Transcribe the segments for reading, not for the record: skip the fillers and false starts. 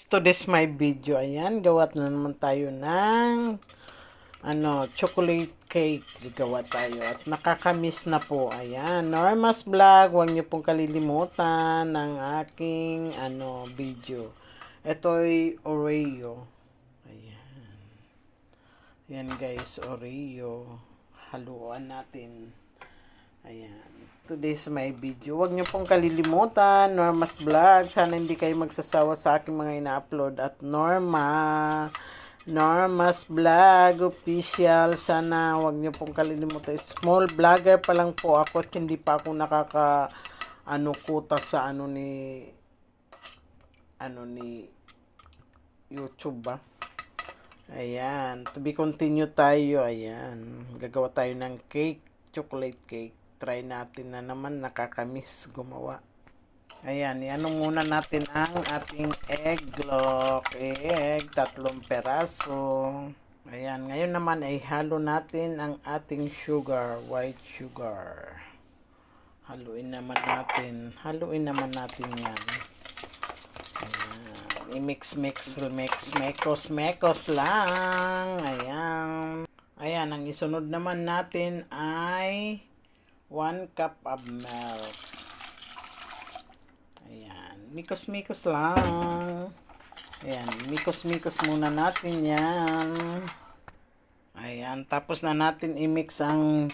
to this my video. Ayan, gawa na naman tayo ng chocolate cake. Gawa tayo at nakakamiss na po. Ayan, Norma's Vlog. Huwag niyo pong kalilimutan ng aking video. Ito ay Oreo. Ayan. Ayan guys, Oreo. Haluan natin. Ayan. Today's my video. Huwag niyo pong kalilimutan, Norma's Vlog. Sana hindi kayo magsasawa sa aking mga ina-upload. At Norma's Vlog Official. Sana huwag niyo pong kalilimutan. Small vlogger pa lang po ako at hindi pa ako kuta sa ni YouTube ba? Ayan. To be continue tayo. Ayan. Gagawa tayo ng cake. Chocolate cake. Try natin na naman, nakakamiss gumawa. Ayan, muna natin ang ating egg yolk. Egg, 3 peraso. Ayan, ngayon naman ay halo natin ang ating sugar, white sugar. Haluin naman natin yan. Ayan, i-mix mekos lang. Ayan, ang isunod naman natin ay 1 cup of milk. Ayan. Mikos lang. Ayan. Mikos muna natin yan. Ayan. Tapos na natin i-mix ang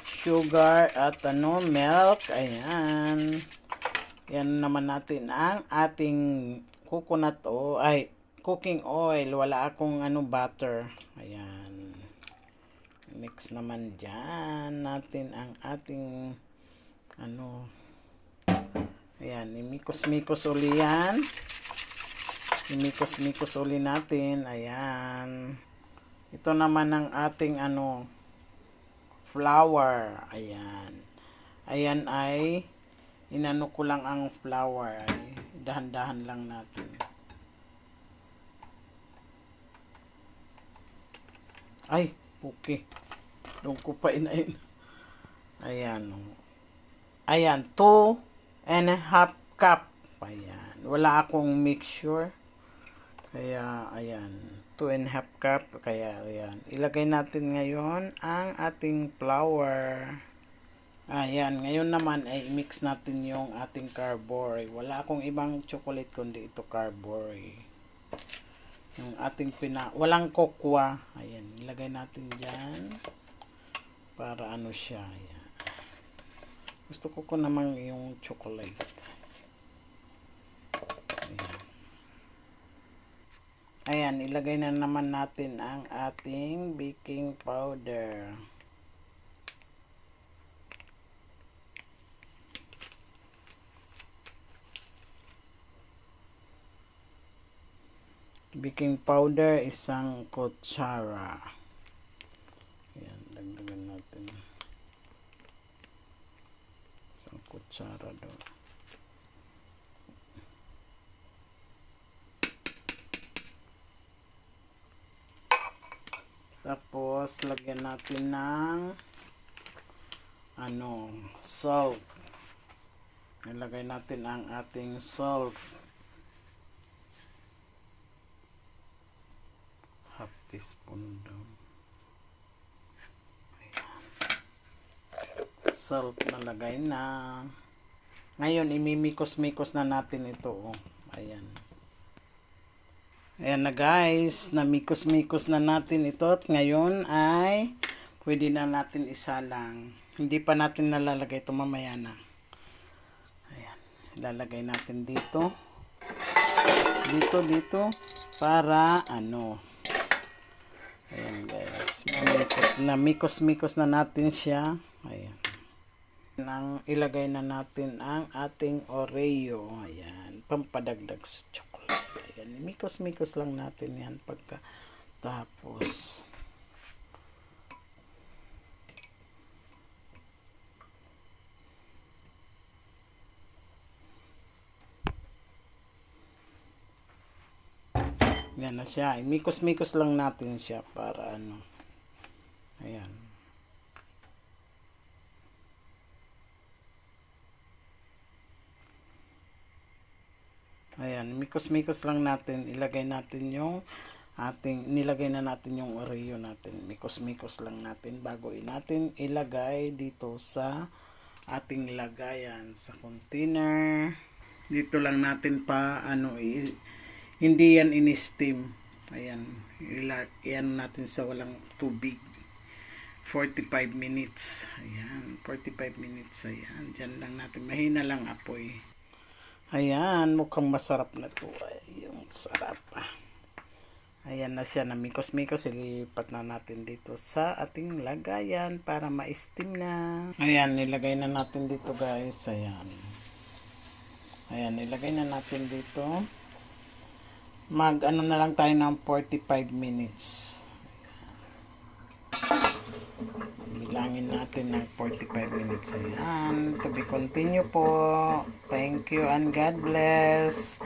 sugar at milk. Ayan. Yan naman natin ang ating cooking oil. Wala akong butter. Ayan. Mix naman dyan natin ang ating ayan, imikos uli yan. Imikos uli natin. Ayan. Ito naman ang ating flour. Ayan. Ayan ay ko lang ang flour. Ay, dahan-dahan lang natin. Ay, okay. Doon ko pa inain. Ayan. Ayan, 2.5 cup. Ayan. Wala akong mixture. Kaya, ayan. 2.5 cup. Kaya, ayan. Ilagay natin ngayon ang ating flour. Ayan. Ngayon naman ay mix natin yung ating carboy. Wala akong ibang chocolate kundi ito carboy. Yung ating walang kokwa. Ayan. Ilagay natin dyan. Para siya. Ayan. Gusto ko naman yung chocolate. Ayan. Ayan, ilagay na naman natin ang ating baking powder. Baking powder, 1 kutsara. Ayan, dagdagan natin. 1 kutsara doon. Tapos, lagyan natin ng salt. Ilagay natin ang ating salt. Half teaspoon daw. Salt nalagay na. Ngayon, imimikos na natin ito. Ayan. Ayan na guys. Namikos na natin ito. At ngayon ay pwede na natin isalang. Hindi pa natin nalalagay ito, mamaya na. Ayan. Ilalagay natin dito. Dito. Para Ayan guys. Namikos na natin siya. Ayan. Ilagay na natin ang ating Oreo. Ayan. Pampadagdag sa chocolate. Ayan. Mikos lang natin yan pagkatapos. Yan na siya. Mikos lang natin siya para Ayan. Ayan, mikos-mikos lang natin. Nilagay na natin yung Oreo natin. Mikos-mikos lang natin bago natin ilagay dito sa ating lagayan sa container. Dito lang natin pa hindi yan in-steam. Ayan, iyan natin sa walang tubig. 45 minutes. Ayan, 45 minutes. Ayan, dyan lang natin. Mahina lang apoy. Ayan, mukhang masarap na to. Ay, yung sarap. Ayan na siya, na mikos-mikos. Ilipat na natin dito sa ating lagayan para ma-steam na. Ayan, nilagay na natin dito guys. Ayan. Ayan, nilagay na natin dito. Na lang tayo ng 45 minutes. Bilangin natin ng 45 minutes. Ayan, to be continue po. Thank you and God bless.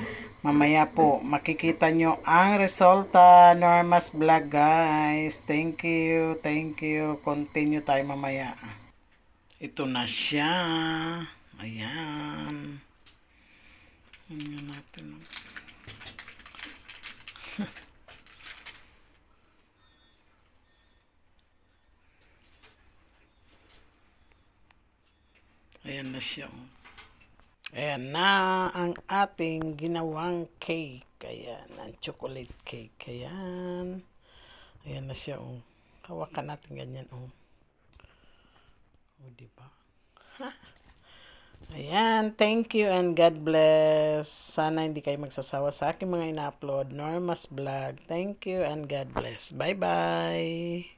Mamaya po, makikita nyo ang resulta. Norma's Vlog guys. Thank you. Thank you. Continue tayo mamaya. Ito na siya. Ayan. Ayan natin. Ayan na siya. Ayan na ang ating ginawang cake. Ayan, ang chocolate cake. Ayan. Ayan na siya. Hawakan natin ganyan. Diba? Ayan, thank you and God bless. Sana hindi kayo magsasawa sa aking mga ina-upload. Norma's Vlog. Thank you and God bless. Bye-bye.